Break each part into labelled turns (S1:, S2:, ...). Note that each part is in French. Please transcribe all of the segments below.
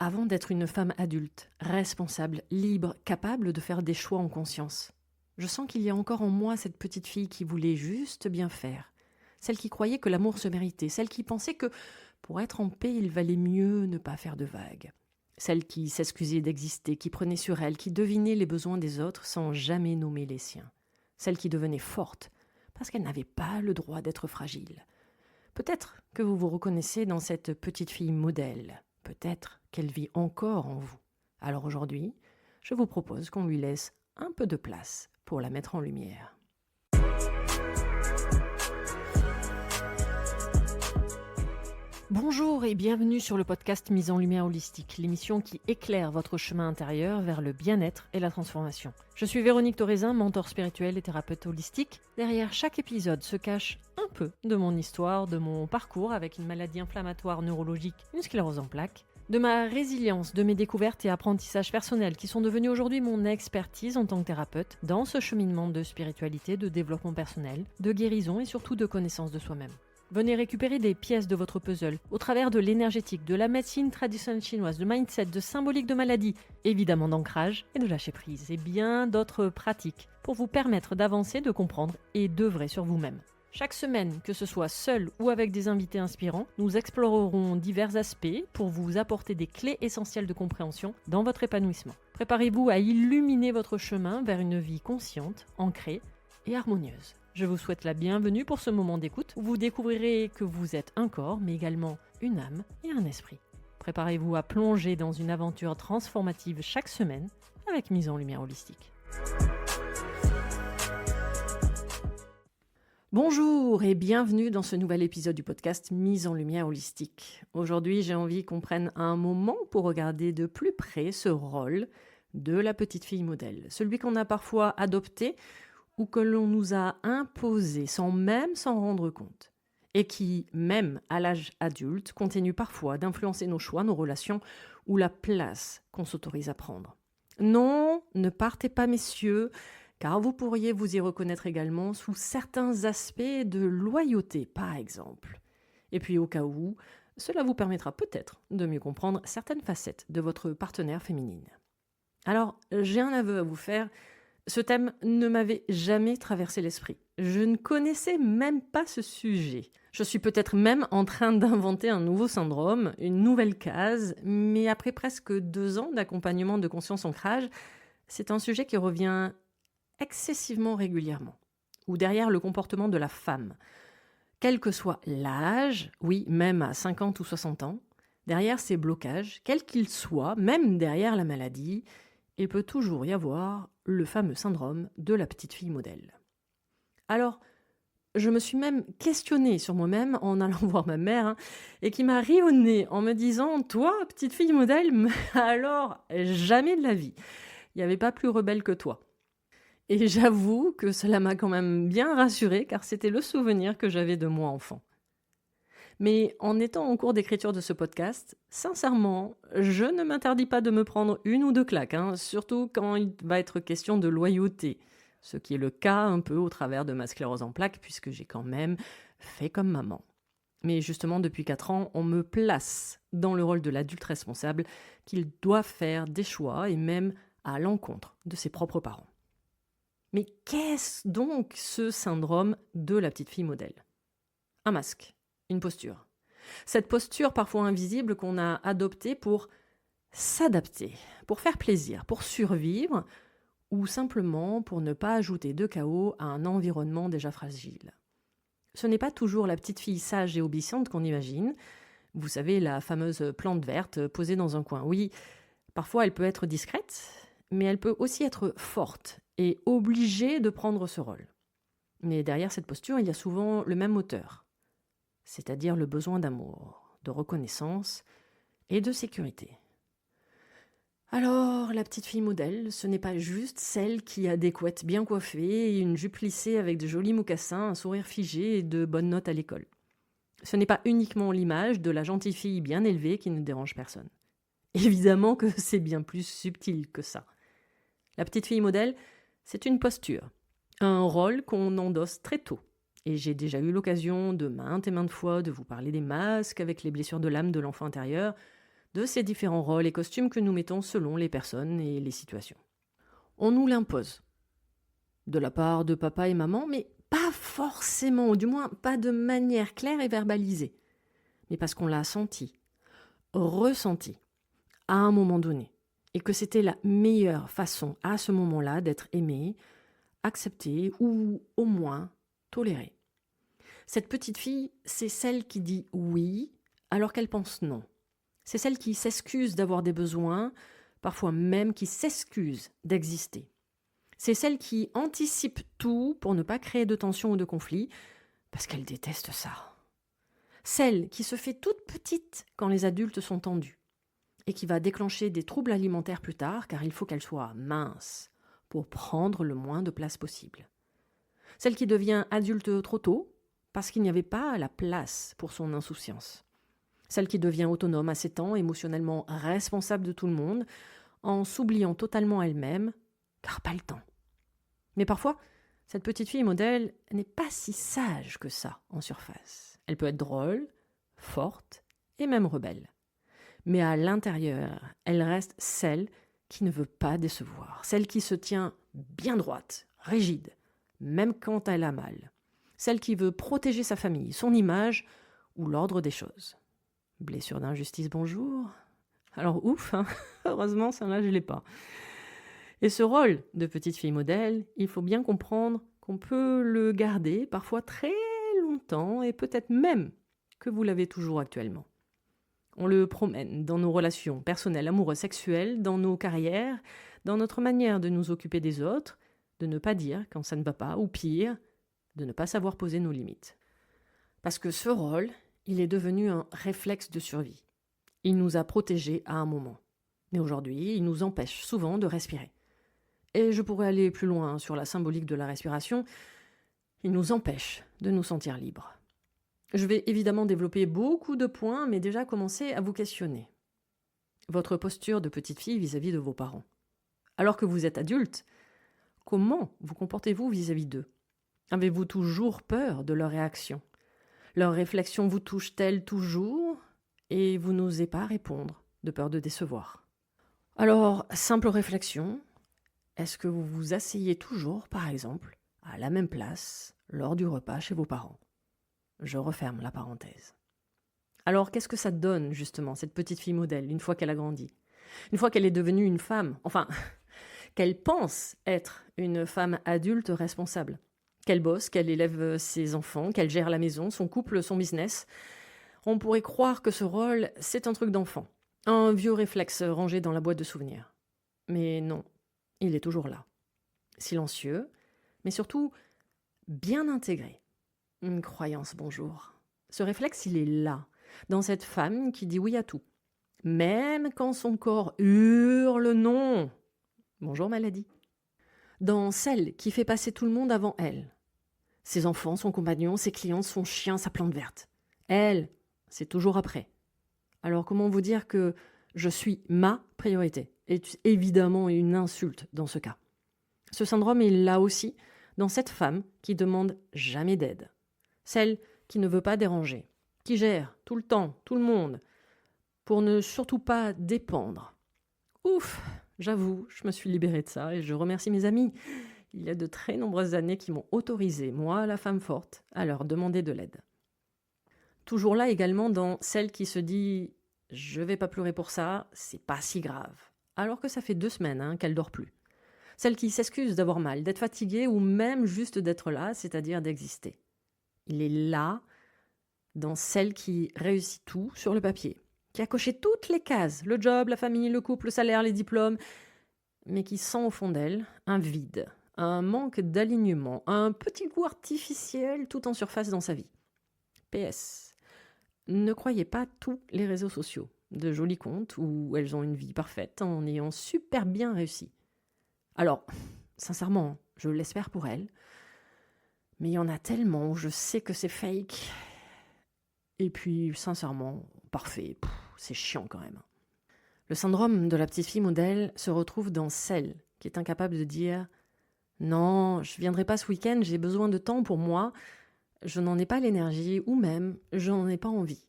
S1: avant d'être une femme adulte, responsable, libre, capable de faire des choix en conscience. Je sens qu'il y a encore en moi cette petite fille qui voulait juste bien faire. Celle qui croyait que l'amour se méritait, celle qui pensait que pour être en paix, il valait mieux ne pas faire de vagues. Celle qui s'excusait d'exister, qui prenait sur elle, qui devinait les besoins des autres sans jamais nommer les siens. Celle qui devenait forte, parce qu'elle n'avait pas le droit d'être fragile. Peut-être que vous vous reconnaissez dans cette petite fille modèle. Peut-être qu'elle vit encore en vous. Alors aujourd'hui, je vous propose qu'on lui laisse un peu de place pour la mettre en lumière. Bonjour et bienvenue sur le podcast Mise en Lumière Holistique, l'émission qui éclaire votre chemin intérieur vers le bien-être et la transformation. Je suis Véronique Thorezin, mentor spirituel et thérapeute holistique. Derrière chaque épisode se cache un peu de mon histoire, de mon parcours avec une maladie inflammatoire neurologique, une sclérose en plaques, de ma résilience, de mes découvertes et apprentissages personnels qui sont devenus aujourd'hui mon expertise en tant que thérapeute dans ce cheminement de spiritualité, de développement personnel, de guérison et surtout de connaissance de soi-même. Venez récupérer des pièces de votre puzzle au travers de l'énergétique, de la médecine traditionnelle chinoise, de mindset, de symbolique de maladie, évidemment d'ancrage et de lâcher prise et bien d'autres pratiques pour vous permettre d'avancer, de comprendre et d'œuvrer sur vous-même. Chaque semaine, que ce soit seul ou avec des invités inspirants, nous explorerons divers aspects pour vous apporter des clés essentielles de compréhension dans votre épanouissement. Préparez-vous à illuminer votre chemin vers une vie consciente, ancrée et harmonieuse. Je vous souhaite la bienvenue pour ce moment d'écoute où vous découvrirez que vous êtes un corps, mais également une âme et un esprit. Préparez-vous à plonger dans une aventure transformative chaque semaine avec Mise en Lumière Holistique. Bonjour et bienvenue dans ce nouvel épisode du podcast Mise en Lumière Holistique. Aujourd'hui, j'ai envie qu'on prenne un moment pour regarder de plus près ce rôle de la petite fille modèle, celui qu'on a parfois adopté ou que l'on nous a imposé sans même s'en rendre compte, et qui, même à l'âge adulte, continue parfois d'influencer nos choix, nos relations ou la place qu'on s'autorise à prendre. Non, ne partez pas messieurs, car vous pourriez vous y reconnaître également sous certains aspects de loyauté, par exemple. Et puis au cas où, cela vous permettra peut-être de mieux comprendre certaines facettes de votre partenaire féminine. Alors, j'ai un aveu à vous faire. Ce thème ne m'avait jamais traversé l'esprit. Je ne connaissais même pas ce sujet. Je suis peut-être même en train d'inventer un nouveau syndrome, une nouvelle case, mais après presque 2 ans d'accompagnement de conscience ancrage, c'est un sujet qui revient excessivement régulièrement, ou derrière le comportement de la femme. Quel que soit l'âge, oui, même à 50 ou 60 ans, derrière ces blocages, quels qu'ils soient, même derrière la maladie, il peut toujours y avoir le fameux syndrome de la petite fille modèle. Alors, je me suis même questionnée sur moi-même en allant voir ma mère, et qui m'a ri au nez en me disant « Toi, petite fille modèle, mais alors, jamais de la vie. Il n'y avait pas plus rebelle que toi. » Et j'avoue que cela m'a quand même bien rassurée, car c'était le souvenir que j'avais de moi enfant. Mais en étant en cours d'écriture de ce podcast, sincèrement, je ne m'interdis pas de me prendre 1 ou 2 claques, surtout quand il va être question de loyauté, ce qui est le cas un peu au travers de ma sclérose en plaques, puisque j'ai quand même fait comme maman. Mais justement, depuis 4 ans, on me place dans le rôle de l'adulte responsable qu'il doit faire des choix et même à l'encontre de ses propres parents. Mais qu'est-ce donc ce syndrome de la petite fille modèle ? Un masque. Une posture. Cette posture parfois invisible qu'on a adoptée pour s'adapter, pour faire plaisir, pour survivre, ou simplement pour ne pas ajouter de chaos à un environnement déjà fragile. Ce n'est pas toujours la petite fille sage et obéissante qu'on imagine. Vous savez, la fameuse plante verte posée dans un coin. Oui, parfois elle peut être discrète, mais elle peut aussi être forte et obligée de prendre ce rôle. Mais derrière cette posture, il y a souvent le même moteur, c'est-à-dire le besoin d'amour, de reconnaissance et de sécurité. Alors, la petite fille modèle, ce n'est pas juste celle qui a des couettes bien coiffées, une jupe lissée avec de jolis mocassins, un sourire figé et de bonnes notes à l'école. Ce n'est pas uniquement l'image de la gentille fille bien élevée qui ne dérange personne. Évidemment que c'est bien plus subtil que ça. La petite fille modèle, c'est une posture, un rôle qu'on endosse très tôt. Et j'ai déjà eu l'occasion de maintes et maintes fois de vous parler des masques avec les blessures de l'âme de l'enfant intérieur, de ces différents rôles et costumes que nous mettons selon les personnes et les situations. On nous l'impose, de la part de papa et maman, mais pas forcément, ou du moins pas de manière claire et verbalisée, mais parce qu'on l'a senti, ressenti, à un moment donné, et que c'était la meilleure façon à ce moment-là d'être aimé, accepté ou au moins toléré. Cette petite fille, c'est celle qui dit oui alors qu'elle pense non. C'est celle qui s'excuse d'avoir des besoins, parfois même qui s'excuse d'exister. C'est celle qui anticipe tout pour ne pas créer de tension ou de conflit, parce qu'elle déteste ça. Celle qui se fait toute petite quand les adultes sont tendus, et qui va déclencher des troubles alimentaires plus tard, car il faut qu'elle soit mince, pour prendre le moins de place possible. Celle qui devient adulte trop tôt, parce qu'il n'y avait pas la place pour son insouciance. Celle qui devient autonome à 7 ans, émotionnellement responsable de tout le monde, en s'oubliant totalement elle-même, car pas le temps. Mais parfois, cette petite fille modèle n'est pas si sage que ça en surface. Elle peut être drôle, forte et même rebelle. Mais à l'intérieur, elle reste celle qui ne veut pas décevoir, celle qui se tient bien droite, rigide, même quand elle a mal, celle qui veut protéger sa famille, son image ou l'ordre des choses. Blessure d'injustice, bonjour. Alors ouf, hein. Heureusement, celle-là, je ne l'ai pas. Et ce rôle de petite fille modèle, il faut bien comprendre qu'on peut le garder parfois très longtemps et peut-être même que vous l'avez toujours actuellement. On le promène dans nos relations personnelles, amoureuses, sexuelles, dans nos carrières, dans notre manière de nous occuper des autres, de ne pas dire quand ça ne va pas, ou pire, de ne pas savoir poser nos limites. Parce que ce rôle, il est devenu un réflexe de survie. Il nous a protégés à un moment. Mais aujourd'hui, il nous empêche souvent de respirer. Et je pourrais aller plus loin sur la symbolique de la respiration. Il nous empêche de nous sentir libres. Je vais évidemment développer beaucoup de points, mais déjà commencer à vous questionner. Votre posture de petite fille vis-à-vis de vos parents. Alors que vous êtes adulte, comment vous comportez-vous vis-à-vis d'eux ? Avez-vous toujours peur de leurs réactions ? Leurs réflexions vous touchent-elles toujours ? Et vous n'osez pas répondre, de peur de décevoir. Alors, simple réflexion, est-ce que vous vous asseyez toujours, par exemple, à la même place lors du repas chez vos parents ? Je referme la parenthèse. Alors, qu'est-ce que ça donne, justement, cette petite fille modèle, une fois qu'elle a grandi ? Une fois qu'elle est devenue une femme, enfin, qu'elle pense être une femme adulte responsable, qu'elle bosse, qu'elle élève ses enfants, qu'elle gère la maison, son couple, son business. On pourrait croire que ce rôle, c'est un truc d'enfant, un vieux réflexe rangé dans la boîte de souvenirs. Mais non, il est toujours là, silencieux, mais surtout bien intégré. Une croyance, bonjour. Ce réflexe, il est là, dans cette femme qui dit oui à tout, même quand son corps hurle non. Bonjour maladie. Dans celle qui fait passer tout le monde avant elle. Ses enfants, son compagnon, ses clients, son chien, sa plante verte. Elle, c'est toujours après. Alors comment vous dire que je suis ma priorité ? C'est évidemment une insulte dans ce cas. Ce syndrome est là aussi dans cette femme qui demande jamais d'aide. Celle qui ne veut pas déranger, qui gère tout le temps, tout le monde, pour ne surtout pas dépendre. Ouf, j'avoue, je me suis libérée de ça et je remercie mes amis. Il y a de très nombreuses années qui m'ont autorisé, moi, la femme forte, à leur demander de l'aide. Toujours là également dans celle qui se dit « je vais pas pleurer pour ça, c'est pas si grave », alors que ça fait 2 semaines qu'elle dort plus. Celle qui s'excuse d'avoir mal, d'être fatiguée ou même juste d'être là, c'est-à-dire d'exister. Il est là, dans celle qui réussit tout sur le papier, qui a coché toutes les cases, le job, la famille, le couple, le salaire, les diplômes, mais qui sent au fond d'elle un vide, un manque d'alignement, un petit goût artificiel tout en surface dans sa vie. PS. Ne croyez pas tous les réseaux sociaux, de jolis comptes où elles ont une vie parfaite en ayant super bien réussi. Alors, sincèrement, je l'espère pour elles, mais il y en a tellement où je sais que c'est fake. Et puis, sincèrement, parfait, c'est chiant quand même. Le syndrome de la petite fille modèle se retrouve dans celle qui est incapable de dire « Non, je viendrai pas ce week-end, j'ai besoin de temps pour moi, je n'en ai pas l'énergie ou même je n'en ai pas envie ».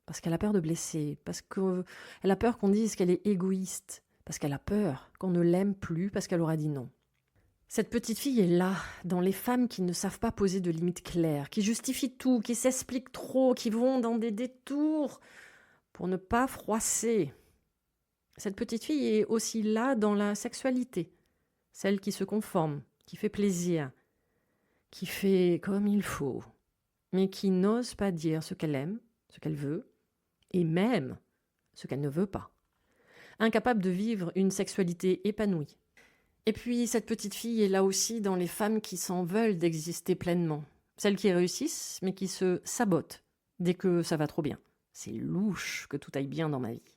S1: parce qu'elle a peur de blesser, parce qu'elle a peur qu'on dise qu'elle est égoïste, parce qu'elle a peur qu'on ne l'aime plus parce qu'elle aura dit non. Cette petite fille est là, dans les femmes qui ne savent pas poser de limites claires, qui justifient tout, qui s'expliquent trop, qui vont dans des détours pour ne pas froisser. Cette petite fille est aussi là dans la sexualité, celle qui se conforme, qui fait plaisir, qui fait comme il faut, mais qui n'ose pas dire ce qu'elle aime, ce qu'elle veut, et même ce qu'elle ne veut pas. Incapable de vivre une sexualité épanouie. Et puis, cette petite fille est là aussi dans les femmes qui s'en veulent d'exister pleinement. Celles qui réussissent, mais qui se sabotent dès que ça va trop bien. C'est louche que tout aille bien dans ma vie.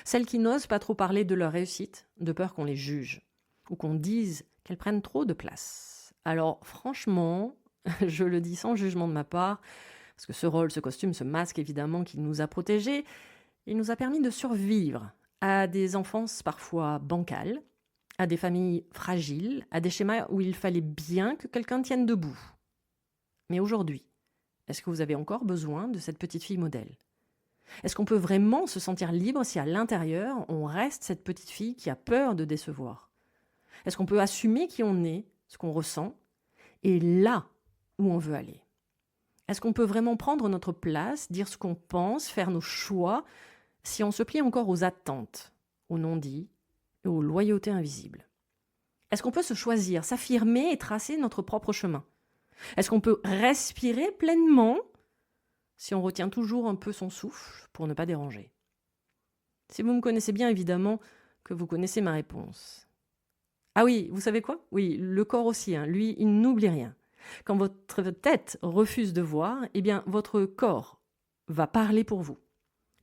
S1: Celles qui n'osent pas trop parler de leur réussite, de peur qu'on les juge, ou qu'on dise qu'elles prennent trop de place. Alors, franchement, je le dis sans jugement de ma part, parce que ce rôle, ce costume, ce masque, évidemment, qui nous a protégés, il nous a permis de survivre à des enfances parfois bancales, à des familles fragiles, à des schémas où il fallait bien que quelqu'un tienne debout. Mais aujourd'hui, est-ce que vous avez encore besoin de cette petite fille modèle ? Est-ce qu'on peut vraiment se sentir libre si à l'intérieur, on reste cette petite fille qui a peur de décevoir ? Est-ce qu'on peut assumer qui on est, ce qu'on ressent, et là où on veut aller ? Est-ce qu'on peut vraiment prendre notre place, dire ce qu'on pense, faire nos choix, si on se plie encore aux attentes, aux non-dits et aux loyautés invisibles ? Est-ce qu'on peut se choisir, s'affirmer et tracer notre propre chemin ? Est-ce qu'on peut respirer pleinement si on retient toujours un peu son souffle pour ne pas déranger ? Si vous me connaissez bien, évidemment que vous connaissez ma réponse. Ah oui, vous savez quoi ? Oui, le corps aussi, lui, il n'oublie rien. Quand votre tête refuse de voir, eh bien, votre corps va parler pour vous.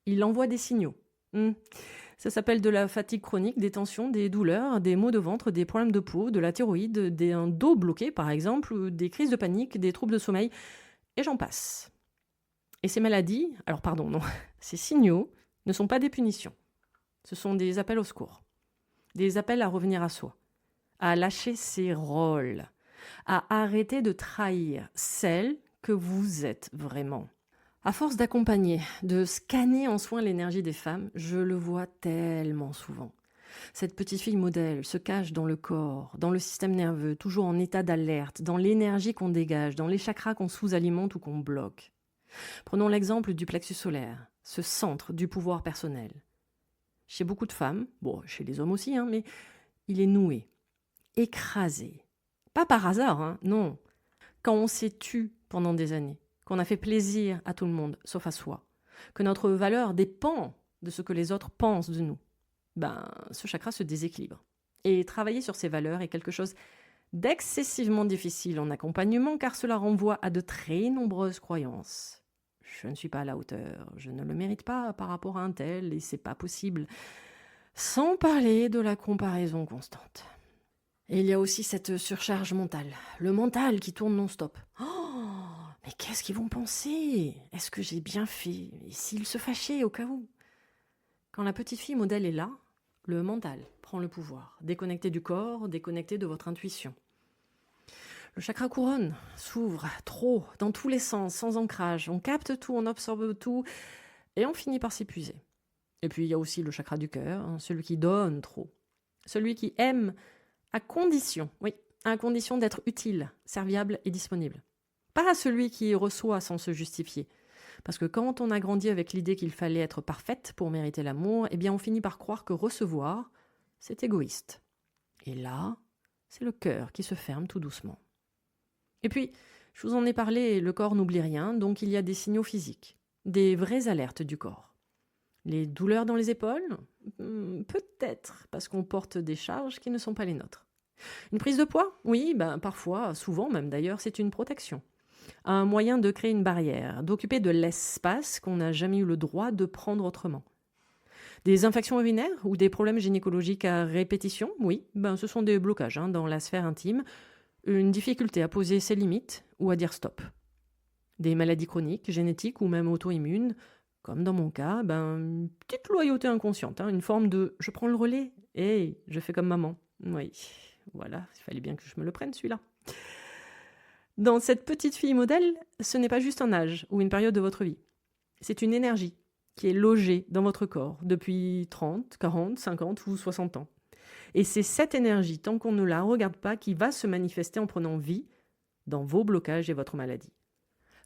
S1: Il envoie des signaux. Ça s'appelle de la fatigue chronique, des tensions, des douleurs, des maux de ventre, des problèmes de peau, de la thyroïde, un dos bloqué par exemple, des crises de panique, des troubles de sommeil, et j'en passe. Et ces maladies, alors pardon, non, ces signaux ne sont pas des punitions. Ce sont des appels au secours, des appels à revenir à soi, à lâcher ses rôles, à arrêter de trahir celle que vous êtes vraiment. À force d'accompagner, de scanner en soin l'énergie des femmes, je le vois tellement souvent. Cette petite fille modèle se cache dans le corps, dans le système nerveux, toujours en état d'alerte, dans l'énergie qu'on dégage, dans les chakras qu'on sous-alimente ou qu'on bloque. Prenons l'exemple du plexus solaire, ce centre du pouvoir personnel. Chez beaucoup de femmes, chez les hommes aussi, mais il est noué, écrasé. Pas par hasard, non. Quand on s'est tu pendant des années, qu'on a fait plaisir à tout le monde, sauf à soi, que notre valeur dépend de ce que les autres pensent de nous, ce chakra se déséquilibre. Et travailler sur ces valeurs est quelque chose d'excessivement difficile en accompagnement, car cela renvoie à de très nombreuses croyances. Je ne suis pas à la hauteur, je ne le mérite pas par rapport à un tel, et c'est pas possible. Sans parler de la comparaison constante. Et il y a aussi cette surcharge mentale, le mental qui tourne non-stop. Mais qu'est-ce qu'ils vont penser ? Est-ce que j'ai bien fait ? Et s'ils se fâchaient au cas où ? Quand la petite fille modèle est là, le mental prend le pouvoir, déconnecté du corps, déconnecté de votre intuition. Le chakra couronne s'ouvre trop, dans tous les sens, sans ancrage. On capte tout, on absorbe tout, et on finit par s'épuiser. Et puis il y a aussi le chakra du cœur, celui qui donne trop. Celui qui aime à condition d'être utile, serviable et disponible. Pas celui qui reçoit sans se justifier. Parce que quand on a grandi avec l'idée qu'il fallait être parfaite pour mériter l'amour, on finit par croire que recevoir, c'est égoïste. Et là, c'est le cœur qui se ferme tout doucement. Et puis, je vous en ai parlé, le corps n'oublie rien, donc il y a des signaux physiques, des vraies alertes du corps. Les douleurs dans les épaules ? Peut-être, parce qu'on porte des charges qui ne sont pas les nôtres. Une prise de poids ? Oui, parfois, souvent même d'ailleurs, c'est une protection. Un moyen de créer une barrière, d'occuper de l'espace qu'on n'a jamais eu le droit de prendre autrement. Des infections urinaires ou des problèmes gynécologiques à répétition ? Oui, ce sont des blocages dans la sphère intime, une difficulté à poser ses limites ou à dire stop. Des maladies chroniques, génétiques ou même auto-immunes, comme dans mon cas, une petite loyauté inconsciente, une forme de « je prends le relais, et je fais comme maman ». Oui, voilà, il fallait bien que je me le prenne celui-là. Dans cette petite fille modèle, ce n'est pas juste un âge ou une période de votre vie. C'est une énergie, qui est logée dans votre corps depuis 30, 40, 50 ou 60 ans. Et c'est cette énergie, tant qu'on ne la regarde pas, qui va se manifester en prenant vie dans vos blocages et votre maladie.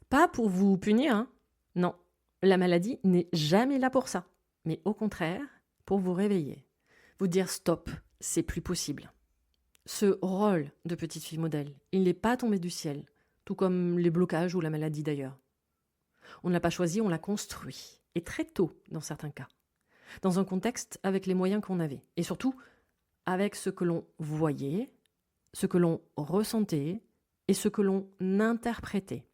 S1: Pas pour vous punir, hein. Non, la maladie n'est jamais là pour ça, mais au contraire, pour vous réveiller, vous dire stop, c'est plus possible. Ce rôle de petite fille modèle, il n'est pas tombé du ciel, tout comme les blocages ou la maladie d'ailleurs. On ne l'a pas choisi, on l'a construit, et très tôt dans certains cas, dans un contexte avec les moyens qu'on avait, et surtout avec ce que l'on voyait, ce que l'on ressentait et ce que l'on interprétait.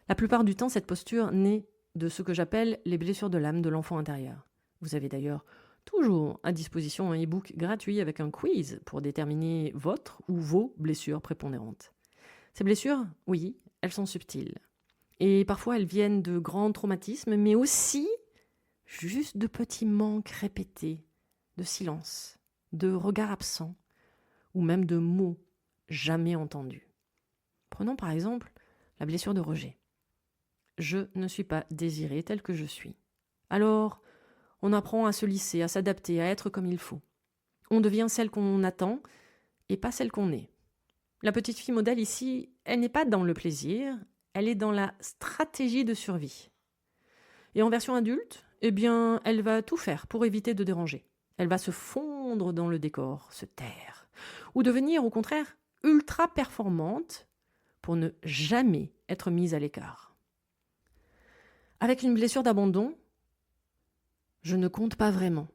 S1: La plupart du temps, cette posture naît de ce que j'appelle les blessures de l'âme de l'enfant intérieur. Vous avez d'ailleurs toujours à disposition un e-book gratuit avec un quiz pour déterminer votre ou vos blessures prépondérantes. Ces blessures, oui, elles sont subtiles. Et parfois, elles viennent de grands traumatismes, mais aussi juste de petits manques répétés, de silence, de regards absents, ou même de mots jamais entendus. Prenons par exemple la blessure de rejet. Je ne suis pas désirée telle que je suis. Alors, on apprend à se lisser, à s'adapter, à être comme il faut. On devient celle qu'on attend et pas celle qu'on est. La petite fille modèle ici, elle n'est pas dans le plaisir, elle est dans la stratégie de survie. Et en version adulte, eh bien, elle va tout faire pour éviter de déranger. Elle va se fondre dans le décor, se taire, ou devenir au contraire ultra performante pour ne jamais être mise à l'écart. Avec une blessure d'abandon, je ne compte pas vraiment.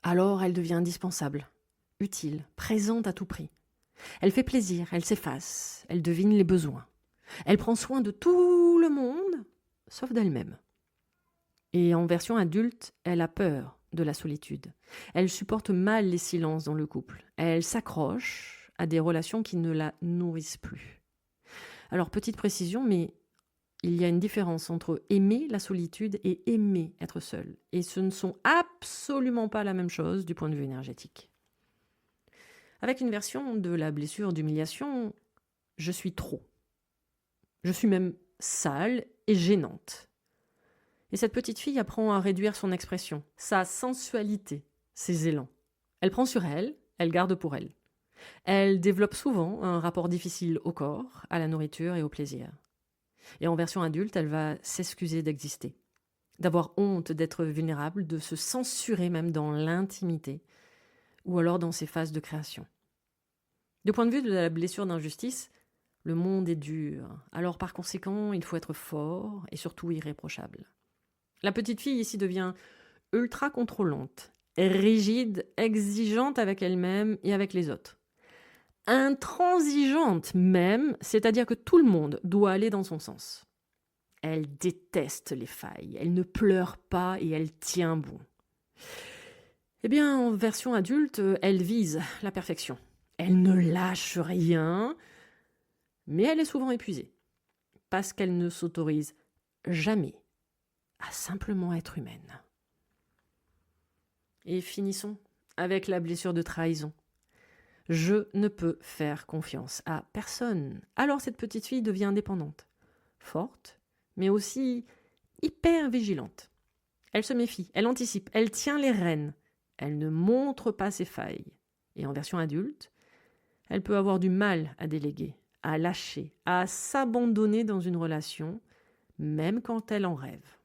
S1: Alors elle devient indispensable, utile, présente à tout prix. Elle fait plaisir, elle s'efface, elle devine les besoins. Elle prend soin de tout le monde, sauf d'elle-même. Et en version adulte, elle a peur de la solitude. Elle supporte mal les silences dans le couple. Elle s'accroche à des relations qui ne la nourrissent plus. Alors, petite précision, mais il y a une différence entre aimer la solitude et aimer être seul. Et ce ne sont absolument pas la même chose du point de vue énergétique. Avec une version de la blessure d'humiliation, je suis trop. Je suis même sale et gênante. Et cette petite fille apprend à réduire son expression, sa sensualité, ses élans. Elle prend sur elle, elle garde pour elle. Elle développe souvent un rapport difficile au corps, à la nourriture et au plaisir. Et en version adulte, elle va s'excuser d'exister, d'avoir honte d'être vulnérable, de se censurer même dans l'intimité, ou alors dans ses phases de création. Du point de vue de la blessure d'injustice, le monde est dur, alors par conséquent, il faut être fort et surtout irréprochable. La petite fille ici devient ultra contrôlante, rigide, exigeante avec elle-même et avec les autres. Intransigeante même, c'est-à-dire que tout le monde doit aller dans son sens. Elle déteste les failles, elle ne pleure pas et elle tient bon. Eh bien, en version adulte, elle vise la perfection. Elle ne lâche rien, mais elle est souvent épuisée, parce qu'elle ne s'autorise jamais à simplement être humaine. Et finissons avec la blessure de trahison. Je ne peux faire confiance à personne. Alors cette petite fille devient indépendante, forte, mais aussi hyper vigilante. Elle se méfie, elle anticipe, elle tient les rênes. Elle ne montre pas ses failles. Et en version adulte, elle peut avoir du mal à déléguer, à lâcher, à s'abandonner dans une relation, même quand elle en rêve.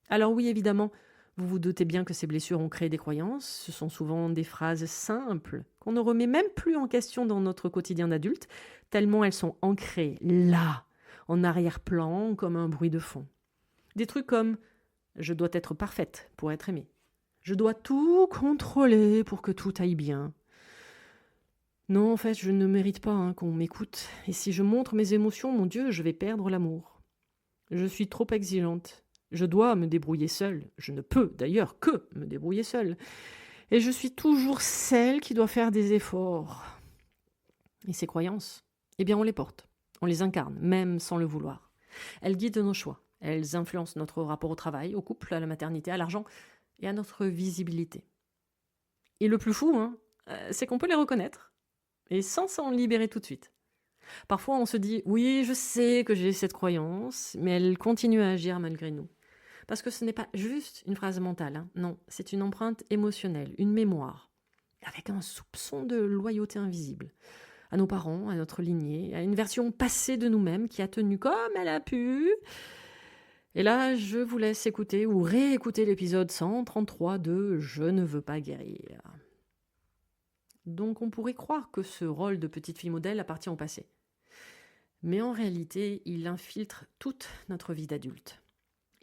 S1: Alors oui, évidemment, vous vous doutez bien que ces blessures ont créé des croyances. Ce sont souvent des phrases simples qu'on ne remet même plus en question dans notre quotidien d'adulte, tellement elles sont ancrées là, en arrière-plan, comme un bruit de fond. Des trucs comme « je dois être parfaite pour être aimée »,« je dois tout contrôler pour que tout aille bien ». Non, en fait, je ne mérite pas qu'on m'écoute. Et si je montre mes émotions, mon Dieu, je vais perdre l'amour. Je suis trop exigeante. Je dois me débrouiller seule. Je ne peux d'ailleurs que me débrouiller seule. Et je suis toujours celle qui doit faire des efforts. Et ces croyances, eh bien on les porte, on les incarne, même sans le vouloir. Elles guident nos choix. Elles influencent notre rapport au travail, au couple, à la maternité, à l'argent et à notre visibilité. Et le plus fou, c'est qu'on peut les reconnaître et sans s'en libérer tout de suite. Parfois, on se dit « oui, je sais que j'ai cette croyance », mais elle continue à agir malgré nous. Parce que ce n'est pas juste une phrase mentale, hein. Non, c'est une empreinte émotionnelle, une mémoire, avec un soupçon de loyauté invisible. À nos parents, à notre lignée, à une version passée de nous-mêmes qui a tenu comme elle a pu. Et là, je vous laisse écouter ou réécouter l'épisode 133 de Je ne veux pas guérir. Donc on pourrait croire que ce rôle de petite fille modèle appartient au passé. Mais en réalité, il infiltre toute notre vie d'adulte.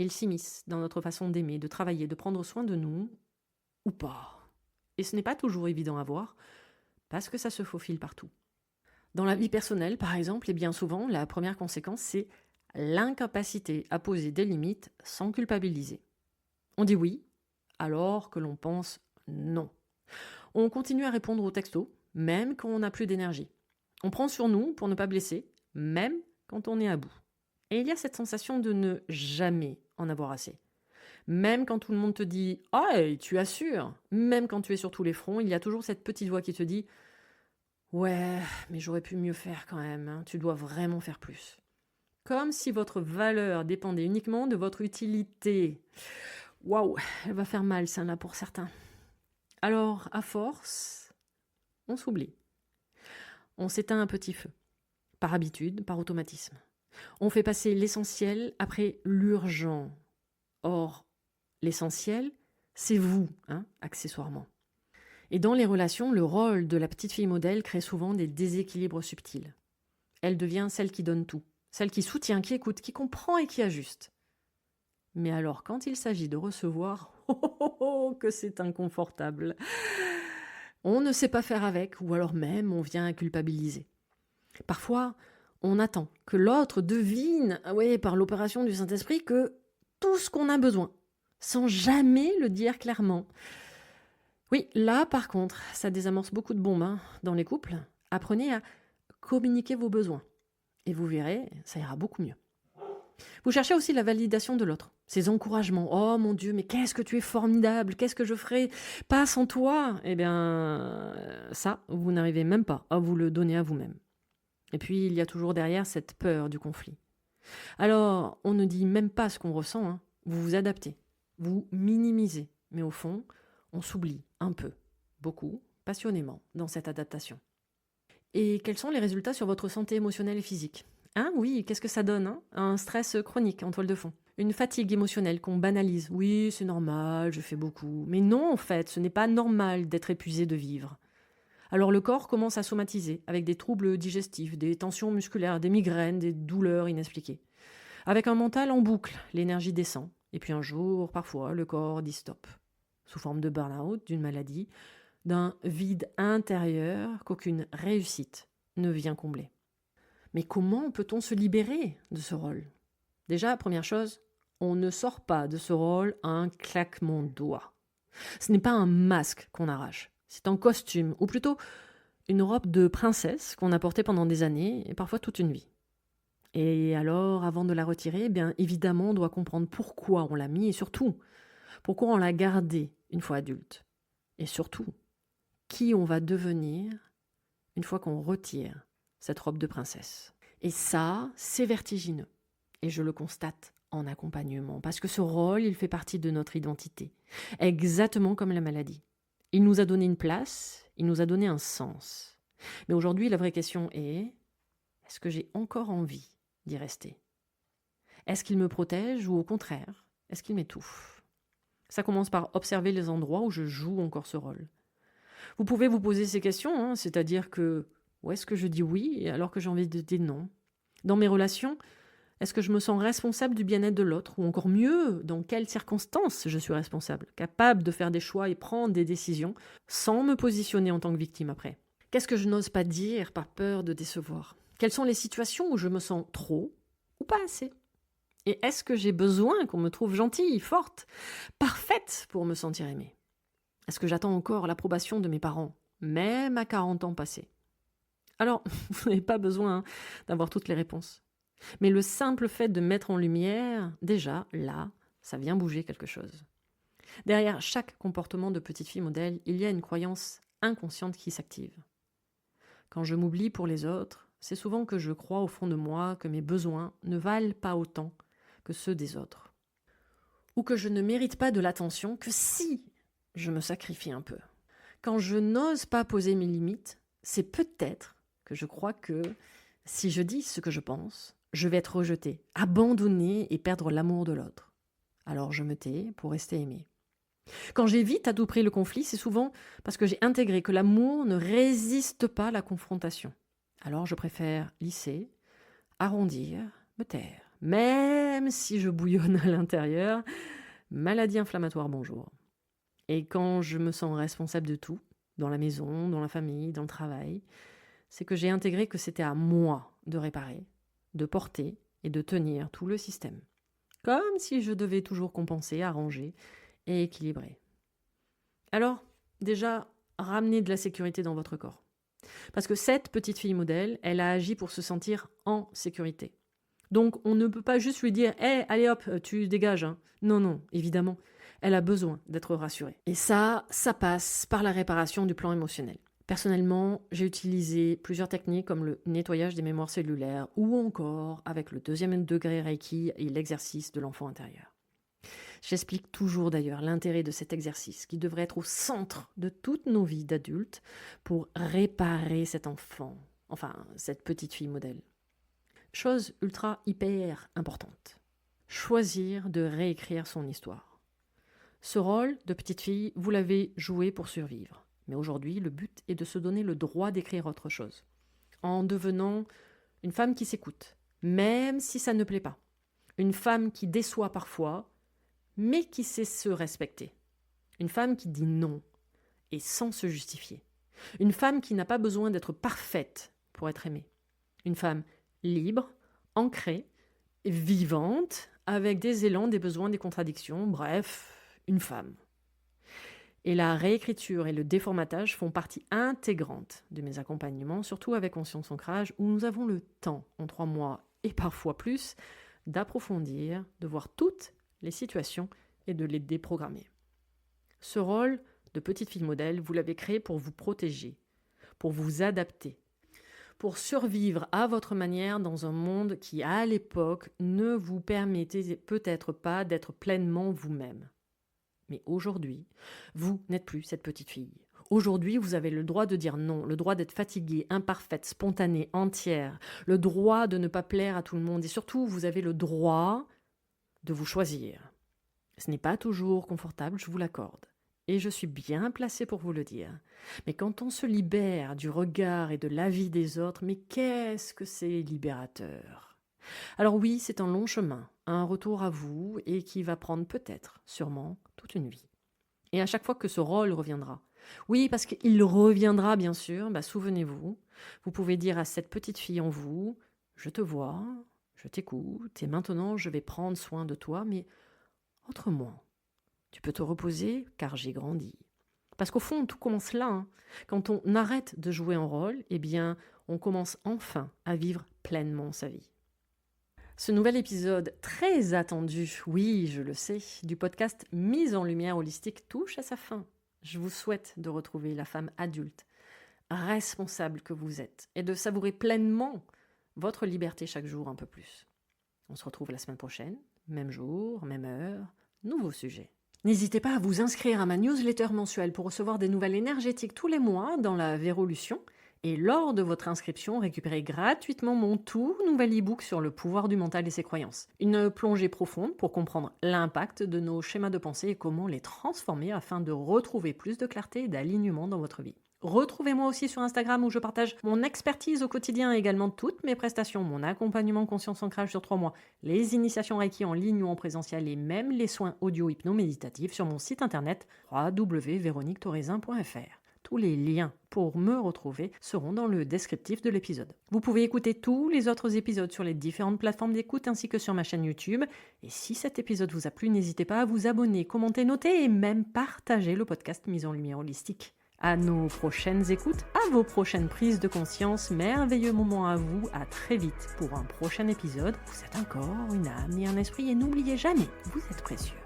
S1: Il s'immisce dans notre façon d'aimer, de travailler, de prendre soin de nous, ou pas. Et ce n'est pas toujours évident à voir, parce que ça se faufile partout. Dans la vie personnelle, par exemple, et bien souvent, la première conséquence, c'est l'incapacité à poser des limites sans culpabiliser. On dit oui, alors que l'on pense non. On continue à répondre aux textos, même quand on n'a plus d'énergie. On prend sur nous pour ne pas blesser, même quand on est à bout. Et il y a cette sensation de ne jamais en avoir assez. Même quand tout le monde te dit « Ah, tu assures !» Même quand tu es sur tous les fronts, il y a toujours cette petite voix qui te dit « Ouais, mais j'aurais pu mieux faire quand même, hein. Tu dois vraiment faire plus. » Comme si votre valeur dépendait uniquement de votre utilité. Waouh, elle va faire mal celle-là pour certains. Alors, à force, on s'oublie. On s'éteint un petit feu, par habitude, par automatisme. On fait passer l'essentiel après l'urgent. Or, l'essentiel, c'est vous, hein, accessoirement. Et dans les relations, le rôle de la petite fille modèle crée souvent des déséquilibres subtils. Elle devient celle qui donne tout, celle qui soutient, qui écoute, qui comprend et qui ajuste. Mais alors, quand il s'agit de recevoir, que c'est inconfortable. On ne sait pas faire avec, ou alors même on vient culpabiliser. Parfois, on attend que l'autre devine, par l'opération du Saint-Esprit, que tout ce qu'on a besoin, sans jamais le dire clairement. Oui, là, par contre, ça désamorce beaucoup de bombes dans les couples. Apprenez à communiquer vos besoins. Et vous verrez, ça ira beaucoup mieux. Vous cherchez aussi la validation de l'autre, ses encouragements. Oh mon Dieu, mais qu'est-ce que tu es formidable, qu'est-ce que je ferais pas sans toi? Eh bien, ça, vous n'arrivez même pas à vous le donner à vous-même. Et puis, il y a toujours derrière cette peur du conflit. Alors, on ne dit même pas ce qu'on ressent, hein. Vous vous adaptez, vous minimisez. Mais au fond, on s'oublie un peu, beaucoup, passionnément, dans cette adaptation. Et quels sont les résultats sur votre santé émotionnelle et physique? Oui, qu'est-ce que ça donne, hein? Un stress chronique en toile de fond. Une fatigue émotionnelle qu'on banalise. Oui, c'est normal, je fais beaucoup. Mais non, en fait, ce n'est pas normal d'être épuisé de vivre. Alors le corps commence à somatiser, avec des troubles digestifs, des tensions musculaires, des migraines, des douleurs inexpliquées. Avec un mental en boucle, l'énergie descend. Et puis un jour, parfois, le corps dit stop. Sous forme de burn-out, d'une maladie, d'un vide intérieur qu'aucune réussite ne vient combler. Mais comment peut-on se libérer de ce rôle? Déjà, première chose, on ne sort pas de ce rôle à un claquement de doigts. Ce n'est pas un masque qu'on arrache, c'est un costume, ou plutôt une robe de princesse qu'on a portée pendant des années, et parfois toute une vie. Et alors, avant de la retirer, bien évidemment, on doit comprendre pourquoi on l'a mis, et surtout, pourquoi on l'a gardée une fois adulte. Et surtout, qui on va devenir une fois qu'on retire cette robe de princesse. Et ça, c'est vertigineux. Et je le constate en accompagnement, parce que ce rôle, il fait partie de notre identité, exactement comme la maladie. Il nous a donné une place, il nous a donné un sens. Mais aujourd'hui, la vraie question est, est-ce que j'ai encore envie d'y rester? Est-ce qu'il me protège ou au contraire, est-ce qu'il m'étouffe? Ça commence par observer les endroits où je joue encore ce rôle. Vous pouvez vous poser ces questions, c'est-à-dire que où est-ce que je dis oui alors que j'ai envie de dire non? Dans mes relations, est-ce que je me sens responsable du bien-être de l'autre? Ou encore mieux, dans quelles circonstances je suis responsable? Capable de faire des choix et prendre des décisions sans me positionner en tant que victime après. Qu'est-ce que je n'ose pas dire par peur de décevoir? Quelles sont les situations où je me sens trop ou pas assez? Et est-ce que j'ai besoin qu'on me trouve gentille, forte, parfaite pour me sentir aimée? Est-ce que j'attends encore l'approbation de mes parents, même à 40 ans passés? Alors, vous n'avez pas besoin d'avoir toutes les réponses. Mais le simple fait de mettre en lumière, déjà, là, ça vient bouger quelque chose. Derrière chaque comportement de petite fille modèle, il y a une croyance inconsciente qui s'active. Quand je m'oublie pour les autres, c'est souvent que je crois au fond de moi que mes besoins ne valent pas autant que ceux des autres. ou que je ne mérite pas de l'attention que si je me sacrifie un peu. Quand je n'ose pas poser mes limites, c'est peut-être que je crois que si je dis ce que je pense, je vais être rejetée, abandonnée et perdre l'amour de l'autre. Alors je me tais pour rester aimée. Quand j'évite à tout prix le conflit, c'est souvent parce que j'ai intégré que l'amour ne résiste pas à la confrontation. Alors je préfère lisser, arrondir, me taire. Même si je bouillonne à l'intérieur, maladie inflammatoire, bonjour. Et quand je me sens responsable de tout, dans la maison, dans la famille, dans le travail, c'est que j'ai intégré que c'était à moi de réparer, de porter et de tenir tout le système. Comme si je devais toujours compenser, arranger et équilibrer. Alors, déjà, ramenez de la sécurité dans votre corps. Parce que cette petite fille modèle, elle a agi pour se sentir en sécurité. Donc, on ne peut pas juste lui dire « Hey, allez hop, tu dégages hein. ». Non, non, évidemment, elle a besoin d'être rassurée. Et ça passe par la réparation du plan émotionnel. Personnellement, j'ai utilisé plusieurs techniques comme le nettoyage des mémoires cellulaires ou encore avec le 2e degré Reiki et l'exercice de l'enfant intérieur. J'explique toujours d'ailleurs l'intérêt de cet exercice qui devrait être au centre de toutes nos vies d'adultes pour réparer cet enfant, enfin cette petite fille modèle. Chose ultra hyper importante, choisir de réécrire son histoire. Ce rôle de petite fille, vous l'avez joué pour survivre. Mais aujourd'hui, le but est de se donner le droit d'écrire autre chose, en devenant une femme qui s'écoute, même si ça ne plaît pas. Une femme qui déçoit parfois, mais qui sait se respecter. Une femme qui dit non, et sans se justifier. Une femme qui n'a pas besoin d'être parfaite pour être aimée. Une femme libre, ancrée, vivante, avec des élans, des besoins, des contradictions, bref, une femme. Et la réécriture et le déformatage font partie intégrante de mes accompagnements, surtout avec Conscience Ancrage, où nous avons le temps, en 3 mois et parfois plus, d'approfondir, de voir toutes les situations et de les déprogrammer. Ce rôle de petite fille modèle, vous l'avez créé pour vous protéger, pour vous adapter, pour survivre à votre manière dans un monde qui, à l'époque, ne vous permettait peut-être pas d'être pleinement vous-même. Mais aujourd'hui, vous n'êtes plus cette petite fille. Aujourd'hui, vous avez le droit de dire non, le droit d'être fatiguée, imparfaite, spontanée, entière, le droit de ne pas plaire à tout le monde et surtout, vous avez le droit de vous choisir. Ce n'est pas toujours confortable, je vous l'accorde. Et je suis bien placée pour vous le dire. Mais quand on se libère du regard et de l'avis des autres, mais qu'est-ce que c'est libérateur! Alors oui, c'est un long chemin, un retour à vous et qui va prendre peut-être, sûrement, toute une vie. Et à chaque fois que ce rôle reviendra, oui, parce qu'il reviendra bien sûr, souvenez-vous, vous pouvez dire à cette petite fille en vous, je te vois, je t'écoute et maintenant je vais prendre soin de toi, mais autrement. Tu peux te reposer car j'ai grandi. Parce qu'au fond, tout commence là. Hein. Quand on arrête de jouer un rôle, eh bien, on commence enfin à vivre pleinement sa vie. Ce nouvel épisode très attendu, oui, je le sais, du podcast Mise en lumière holistique touche à sa fin. Je vous souhaite de retrouver la femme adulte, responsable que vous êtes, et de savourer pleinement votre liberté chaque jour un peu plus. On se retrouve la semaine prochaine, même jour, même heure, nouveau sujet. N'hésitez pas à vous inscrire à ma newsletter mensuelle pour recevoir des nouvelles énergétiques tous les mois dans la Vérolution. Et lors de votre inscription, récupérez gratuitement mon tout nouvel e-book sur le pouvoir du mental et ses croyances. Une plongée profonde pour comprendre l'impact de nos schémas de pensée et comment les transformer afin de retrouver plus de clarté et d'alignement dans votre vie. Retrouvez-moi aussi sur Instagram où je partage mon expertise au quotidien et également toutes mes prestations, mon accompagnement Conscience Ancrage sur 3 mois, les initiations Reiki en ligne ou en présentiel et même les soins audio-hypno-méditatifs sur mon site internet www.veroniquetoraisin.fr. Tous les liens pour me retrouver seront dans le descriptif de l'épisode. Vous pouvez écouter tous les autres épisodes sur les différentes plateformes d'écoute ainsi que sur ma chaîne YouTube. Et si cet épisode vous a plu, n'hésitez pas à vous abonner, commenter, noter et même partager le podcast Mise en lumière holistique. À nos prochaines écoutes, à vos prochaines prises de conscience, merveilleux moment à vous, à très vite pour un prochain épisode. Vous êtes un corps, une âme et un esprit et n'oubliez jamais, vous êtes précieux.